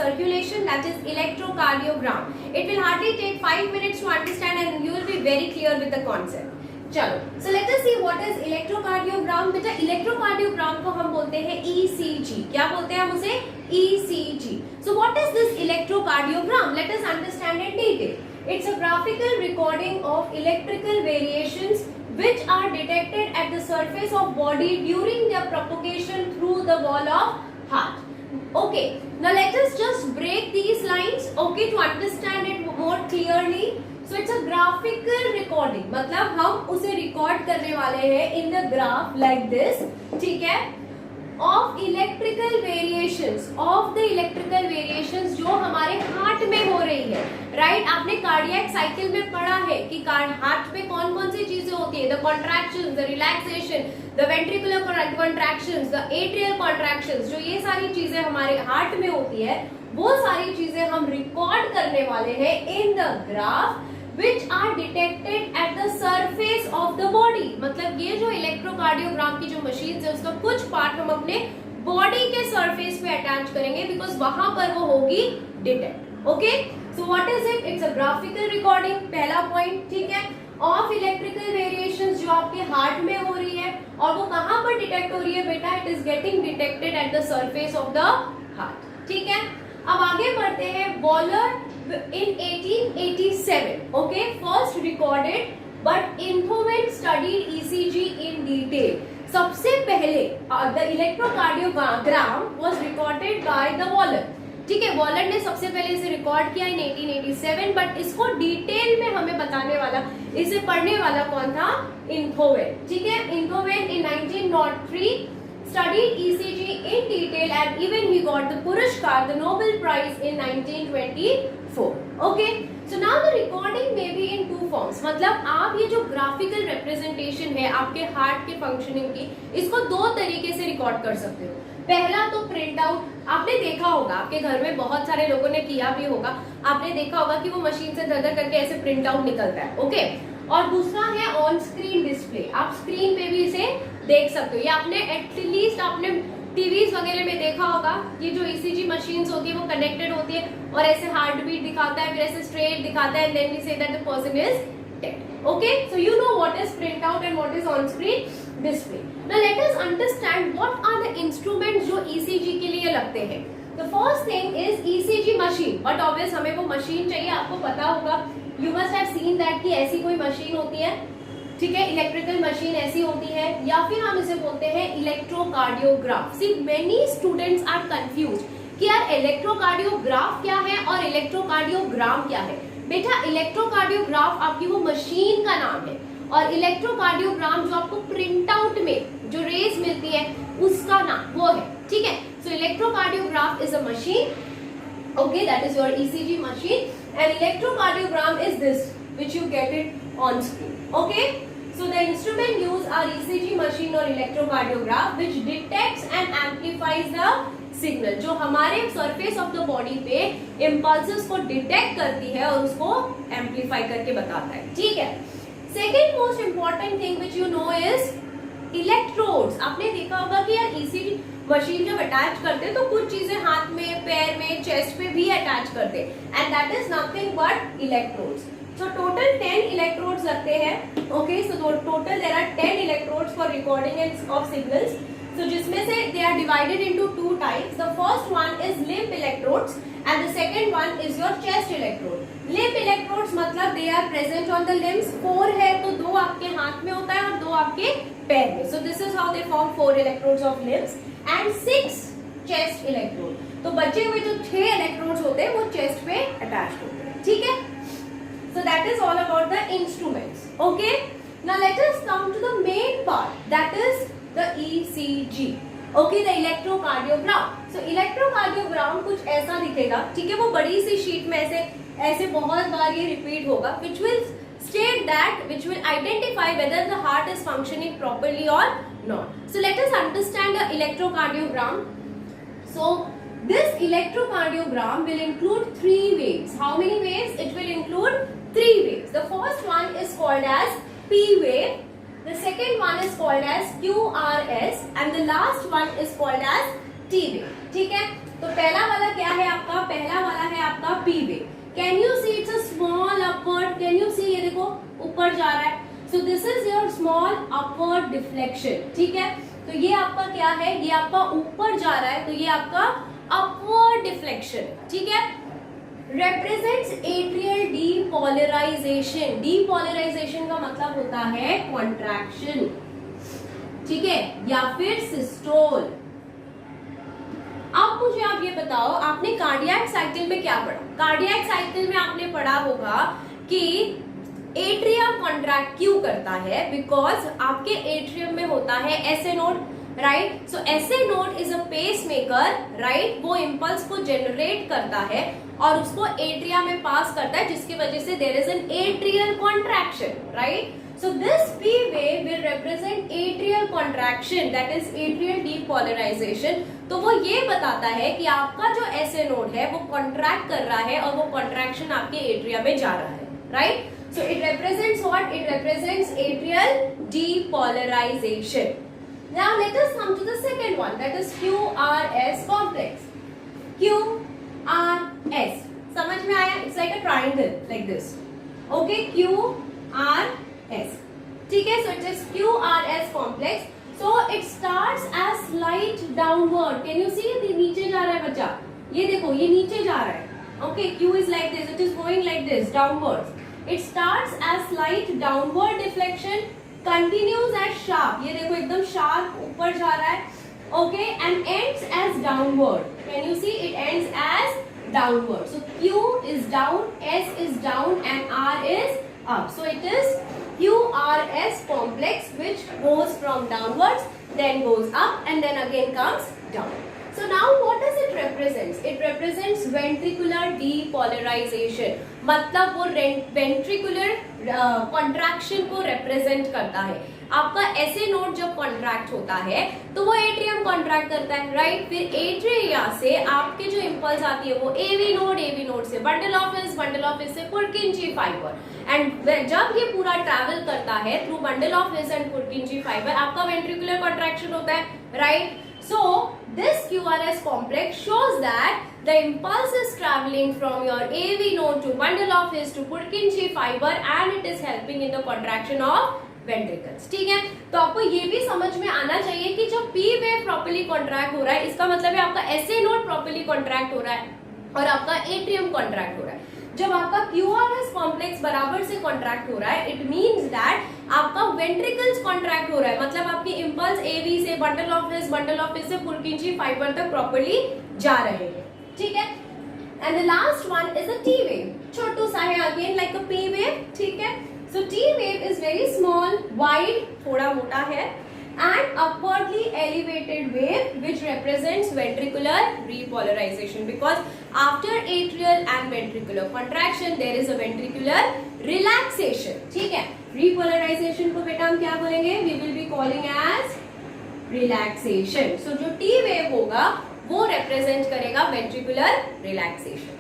circulation, that is electrocardiogram. It will hardly take 5 minutes to understand and you will be very clear with the concept. चलो, so let us see what is electrocardiogram. बेटा electrocardiogram को हम बोलते हैं ECG. क्या बोलते हैं हम उसे? ECG. So what is this electrocardiogram? Let us understand in detail. It's a graphical recording of electrical variations which are detected at the surface of body during their propagation through the wall of heart. Okay, now let us just break these lines, okay, to understand it more clearly. So it's a graphical recording, मतलब हम उसे record करने वाले हैं in the graph like this, ठीक है, of electrical variations जो हमारे हार्ट में हो रही है, राइट? आपने कार्डियक साइकिल में पढ़ा है कि हार्ट पे कौन कौन सी चीजें होती है, the contractions, the relaxation, the ventricular contractions, the atrial contractions, जो ये सारी चीजें हमारे हार्ट में होती है, वो सारी चीजें हम रिकॉर्ड करने वाले हैं in the graph which are detected at the surface of the body. मतलब ये जो इलेक्ट्रोकार्डियोग्राम की जो मशीन है उसका कुछ पार्ट हम अपने बॉडी के सरफेस पे अटैच करेंगे बिकॉज वहां पर वो होगी detect. Okay, so what is it? It's a graphical recording, पहला पॉइंट, ठीक है, ऑफ इलेक्ट्रिकल वेरिएशंस जो आपके हार्ट में हो रही है. और वो कहां पर डिटेक्ट हो रही है बेटा? It is getting detected at the surface of the heart. ठीक है, अब आगे बढ़ते हैं. Waller in 1887, okay, first recorded, but Inthoven studied ECG in detail. सबसे पहले the electrocardiogram was recorded by the Waller. ठीक है, वॉलर ने सबसे पहले इसे रिकॉर्ड किया इन 1887, बट इसको डिटेल में हमें बताने वाला, इसे पढ़ने वाला कौन था? इंथोवेन. ठीक है, इंथोवेन in 1903 studied ECG in detail and even he got the Purushkar, the Nobel Prize in 1924. Okay, so now the recording may be in two forms. मतलब आप ये जो graphical representation है आपके हार्ट के फंक्शनिंग की, इसको दो तरीके से रिकॉर्ड कर सकते हो. पहला तो प्रिंट आउट, आपने देखा होगा, आपके घर में बहुत सारे लोगों ने किया भी होगा, आपने देखा होगा कि वो मशीन से धर करके ऐसे प्रिंट आउट निकलता है. ओके, और दूसरा है ऑन स्क्रीन डिस्प्ले. आप स्क्रीन पे भी इसे देख सकते हो. ये आपने एटलीस्ट आपने टीवीज वगैरह में देखा होगा, ये जो ईसीजी मशीन्स होती है वो कनेक्टेड होती है और ऐसे हार्ट बीट दिखाता है, फिर ऐसे स्ट्रेट दिखाता है, and then we say that the person is dead. Okay, so you know what is print out and what is on screen display. Now let us understand what are the instruments जो ECG के लिए लगते हैं. The first thing is ECG machine, but obvious हमें वो machine चाहिए. आपको पता होगा, you must have seen that कि ऐसी कोई मशीन होती है, ठीक है, इलेक्ट्रिकल मशीन ऐसी होती है, या फिर हम इसे बोलते हैं electrocardiograph. See many students are confused कि यार इलेक्ट्रोकार्डियोग्राफ क्या है और इलेक्ट्रोकार्डियोग्राम क्या है. बेटा इलेक्ट्रोकार्डियोग्राफ आपकी वो मशीन का नाम है और इलेक्ट्रोकार्डियोग्राम जो आपको प्रिंट आउट में जो रेज मिलती है उसका नाम वो है. ठीक है, so electrocardiograph is a machine, okay, that is your ECG machine, and electrocardiogram is this which you get it on screen. Okay, so the instrument used are ECG machine or electrocardiograph which detects and amplifies the signal, जो हमारे surface of the body पे impulses को detect करती है और उसको amplify करके बताता है. ठीक है, second most important thing which you know is electrodes. आपने देखा होगा कि यार ईसीजी मशीन जब अटैच करते हैं तो कुछ चीजें हाथ में, पैर में, चेस्ट पे भी अटैच करते हैं, and that is nothing but electrodes. So total 10 electrodes लगते हैं. Okay, so total there are 10 electrodes for recording of signals. So जिसमें से they are divided into two types. The first one is limb electrodes and the second one is your chest electrode. Limb electrodes मतलब they are present on the limbs. 4 है तो 2 आपके हाथ में होता है और 2 आपके पैर में. So this is how they form 4 electrodes of limbs and 6 chest electrode. तो बचे हुए जो 6 electrodes होते हैं वो chest पे attached होते हैं. ठीक है? So that is all about the instruments. Okay? Now let us come to the main part. That is the ECG. Okay, the electrocardiogram. So electrocardiogram कुछ ऐसा दिखेगा. ठीक है, वो बड़ी सी शीट में ऐसे बहुत बार ये रिपीट होगा, which will state that, which will identify whether the heart is functioning properly or not. So let us understand the electrocardiogram. So this electrocardiogram will include 3 waves. How many waves? It will include 3 waves. The first one is called as P wave. The second one is called as QRS and the last one is called as T wave. ठीक है, तो पहला वाला क्या है आपका? P wave. Can you see it's a small upward, can you see, ये देखो ऊपर जा रहा है. So this is your small upward deflection. ठीक है, तो ये आपका क्या है, ये आपका ऊपर जा रहा है, तो ये आपका अपवर्ड डिफ्लेक्शन. ठीक है, represents atrial depolarization. Depolarization का मतलब होता है contraction. ठीक है, या फिर सिस्टोल. अब मुझे आप ये बताओ, आपने कार्डियक साइकिल में क्या पढ़ा? कार्डियक साइकिल में आपने पढ़ा होगा कि एट्रियम कॉन्ट्रैक्ट क्यों करता है, बिकॉज आपके एट्रियम में होता है SA node, right. So SA node is a pace maker, right. वो इम्पल्स को जनरेट करता है और उसको एट्रिया में पास करता है, जिसकी वजह से there is an atrial contraction, right. So this P wave will represent atrial contraction, that is atrial depolarization. तो वो ये बताता है कि आपका जो SA नोड है वो कॉन्ट्रैक्ट कर रहा है और वो कॉन्ट्रैक्शन आपके एट्रिया में जा रहा है, right. So it represents what? It represents atrial depolarization. Now let us come to the second one, that is QRS complex. QRS समझ में आया? It's like a triangle like this. Okay, QRS. ठीक है, so it is QRS complex. So it starts as slight downward. Can you see? ये नीचे जा रहा है बच्चा, ये देखो ये नीचे जा रहा है. Okay, Q is like this, it is going like this downwards. It starts as slight downward deflection, continues as sharp. ये देखो एकदम sharp ऊपर जा रहा है. Okay, and ends as downward. Can you see? It ends as downward. So Q is down, S is down, and R is up. So it is QRS complex, which goes from downwards, then goes up, and then again comes down. So now what does it represent? It represents ventricular depolarization. मतलब वो ventricular contraction को represent करता है. आपका SA node जब contract होता है तो वो एट्रियम कॉन्ट्रैक्ट करता है, राइट. फिर एट्रिया से आपके जो इंपल्स आती है वो एवी नोड से बंडल ऑफ से पुर्किंजी फाइबर, एंड जब ये पूरा ट्रैवल करता है through bundle of and Purkinje fibre, आपका वेंट्रिकुलर कॉन्ट्रैक्शन होता है, right. So this QRS complex shows that the impulse is traveling from your AV node to bundle of his to Purkinje fiber, and it is helping in the contraction of ventricles. ठीक है, तो आपको ये भी समझ में आना चाहिए कि जब P wave properly contract हो रहा है, इसका मतलब है आपका SA node properly contract हो रहा है और आपका atrium contract हो रहा है. जब आपका QRS कॉम्प्लेक्स बराबर से कॉन्ट्रैक्ट हो रहा है, इट मींस दैट आपका वेंट्रिकल्स कॉन्ट्रैक्ट हो रहा है, मतलब आपकी इंपल्स एवी से बंडल ऑफ हिस से पुर्किंजी फाइबर तक प्रॉपर्ली जा रहे हैं. ठीक है, and the last one is a T wave. छोटू सा है again like a P wave. ठीक है, so T wave is very small, wide, थोड़ा मोटा है, and upwardly elevated wave which represents ventricular repolarization, because after atrial and ventricular contraction there is a ventricular relaxation. ठीक है, repolarization को बेटा हम क्या बोलेंगे? We will be calling as relaxation. So जो T wave होगा वो represent करेगा ventricular relaxation.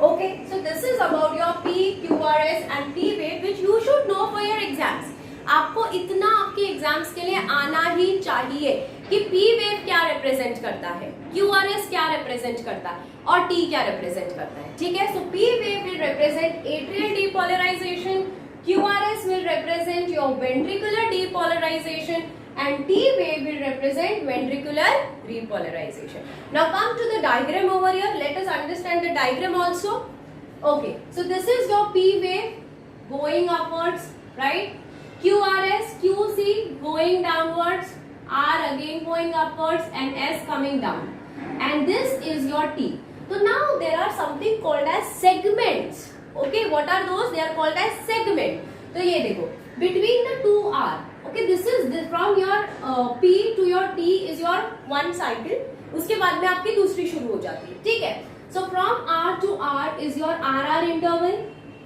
Okay, so this is about your P, QRS and T wave which you should know for your exams. आपको इतना आपके एग्जाम्स के लिए आना ही चाहिए कि पी वेव क्या रिप्रेजेंट करता है, क्यूआरएस क्या रिप्रेजेंट करता है और टी क्या रिप्रेजेंट करता है. ठीक है, so P wave will represent atrial depolarization, QRS will represent your ventricular depolarization, and T wave will represent ventricular repolarization. Now come to the diagram over here. Let us understand the diagram also. Okay, so this is your P wave going upwards, right? QRS, QC going downwards, R again going upwards, and S coming down. And this is your T. So now there are something called as segments. Okay, what are those? They are called as segment. So ये देखो, between the two R. Okay, this is from your P to your T is your one cycle. उसके बाद में आपकी दूसरी शुरू हो जाती है. ठीक है. So from R to R is your RR interval.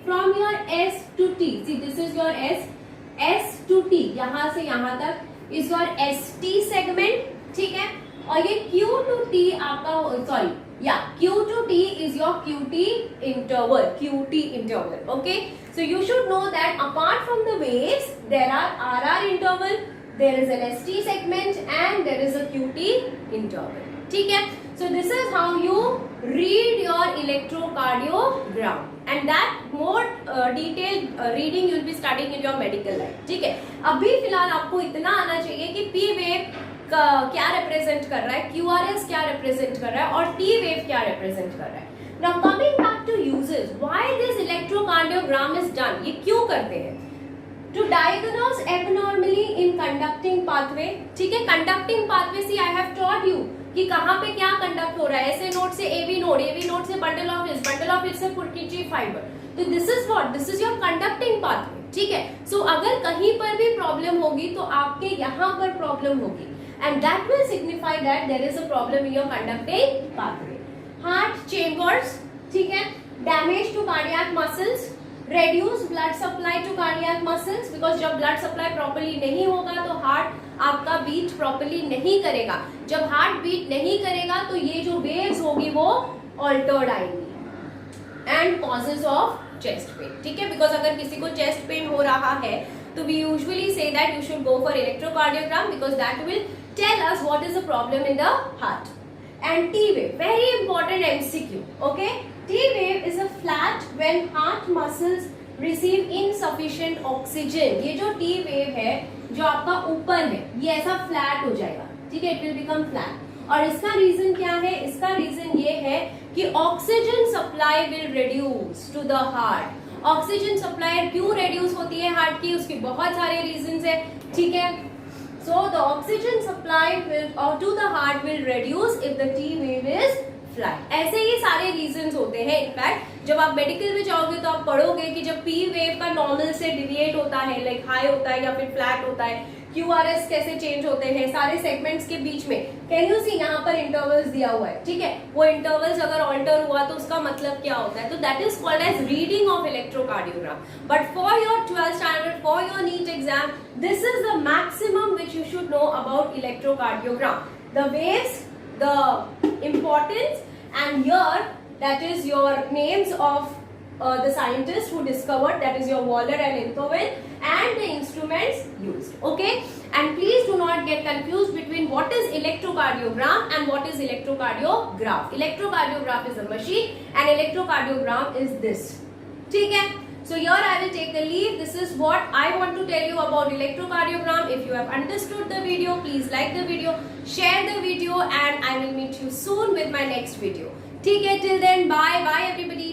From your S to T. See, this is your S. S to T, यहाँ से यहाँ तक is your ST segment. ठीक है, और ये Q to T आपका Q to T is your QT interval. Okay, so you should know that apart from the waves there are RR interval, there is an ST segment and there is a QT interval. ठीक है, so this is how you read your electrocardiogram, and that more detailed reading you'll be studying in your medical life. ठीक है, अभी फिलहाल आपको इतना आना चाहिए कि P wave क्या रिप्रेजेंट कर रहा है, QRS क्या रिप्रेजेंट कर रहा है और T wave क्या रिप्रेजेंट कर रहा है. Now coming back to uses, why this electrocardiogram is done? ये क्यों करते हैं? To diagnose abnormally in conducting pathway. ठीक है, conducting pathway, see I have taught you कि कहाँ पे क्या कंडक्ट हो रहा है. ऐसे नोड से AV नोड से bundle of his से Purkinje fiber. तो this is what? This is your conducting pathway. ठीक है, so अगर कहीं पर भी प्रॉब्लम होगी तो आपके यहाँ पर प्रॉब्लम होगी, and that will signify that there is a problem in your conducting pathway. Heart chambers, ठीक है, damage to cardiac muscles, reduce blood supply to cardiac muscles, because जब blood supply properly नहीं होगा तो heart आपका beat properly नहीं करेगा. जब heart beat नहीं करेगा तो ये जो waves होगी वो altered आएंगी, and causes of chest pain. ठीक है, because अगर किसी को chest pain हो रहा है तो we usually say that you should go for electrocardiogram, because that will tell us what is the problem in the heart. And T wave, very important MCQ. Okay, T wave is a flat when heart muscles receive insufficient oxygen. ये जो T wave है जो आपका ऊपर है ये ऐसा flat हो जाएगा. ठीक है, it will become flat. और इसका रीजन क्या है? इसका रीजन ये है कि oxygen supply will reduce to the heart. Oxygen supply क्यों रिड्यूस होती है हार्ट की? उसकी बहुत सारे रीजन है. ठीक है, so the oxygen supply will to the heart will reduce if the T wave is flat. ऐसे ही सारे रीजंस होते हैं. इनफैक्ट जब आप मेडिकल में जाओगे तो आप पढ़ोगे कि जब P वेव का नॉर्मल से डिविएट होता है, लाइक हाई होता है या फिर फ्लैट होता है, QRS कैसे चेंज होते हैं सारे सेगमेंट्स के बीच में. कैन यू सी यहाँ पर इंटरवल्स दिया हुआ है. ठीक है, वो इंटरवल्स अगर ऑल्टर हुआ तो उसका मतलब क्या होता है? तो that is called as reading of electrocardiogram. But for your 12th standard, for your NEET exam, this is the maximum which you should know about electrocardiogram. The waves, the importance, and here that is your names of the scientists who discovered, that is your Waller and Inthoven, and the instruments used. Okay, and please do not get confused between what is electrocardiogram and what is electrocardiograph. Electrocardiograph is a machine and electrocardiogram is this. ठीक है, so here I will take a leave. This is what I want to tell you about electrocardiogram. If you have understood the video, please like the video, share the video, and I will meet you soon with my next video. ठीक है, till then, bye everybody.